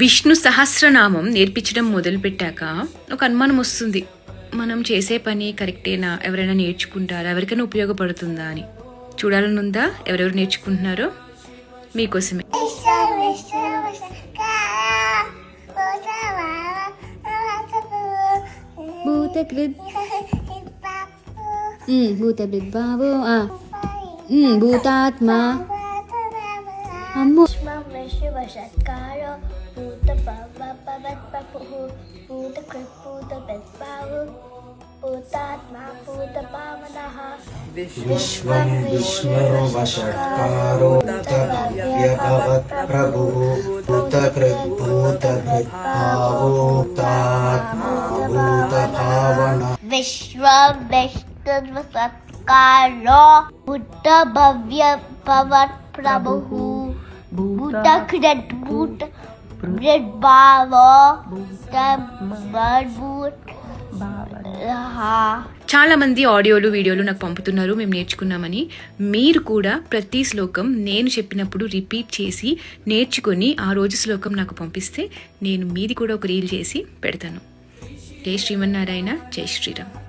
విష్ణు సహస్రనామం నేర్పించడం మొదలుపెట్టాక ఒక అనుమానం వస్తుంది. మనం చేసే పని కరెక్టేనా, ఎవరైనా నేర్చుకుంటారా, ఎవరికైనా ఉపయోగపడుతుందా అని. చూడాలనుందా ఎవరెవరు నేర్చుకుంటున్నారో? మీకోసమే. భూతాత్మ అమ్మో విశ్వం విష్ణుర్వషట్కారో భూతవ్యభవత్ ప్రభుః భూతకృద్భూతభృద్భావోక్తాత్మా భూతభావన. విశ్వం విష్ణుర్వషట్కారో భూతభవ్యభవత్ ప్రభుః భూతకృద్భూతభృద్భావో చాలా మంది ఆడియోలు వీడియోలు నాకు పంపుతున్నారు మేము నేర్చుకున్నామని. మీరు కూడా ప్రతి శ్లోకం నేను చెప్పినప్పుడు రిపీట్ చేసి నేర్చుకొని ఆ రోజు శ్లోకం నాకు పంపిస్తే నేను మీది కూడా ఒక రీల్ చేసి పెడతాను. జై శ్రీమన్నారాయణ, జై శ్రీరామ్.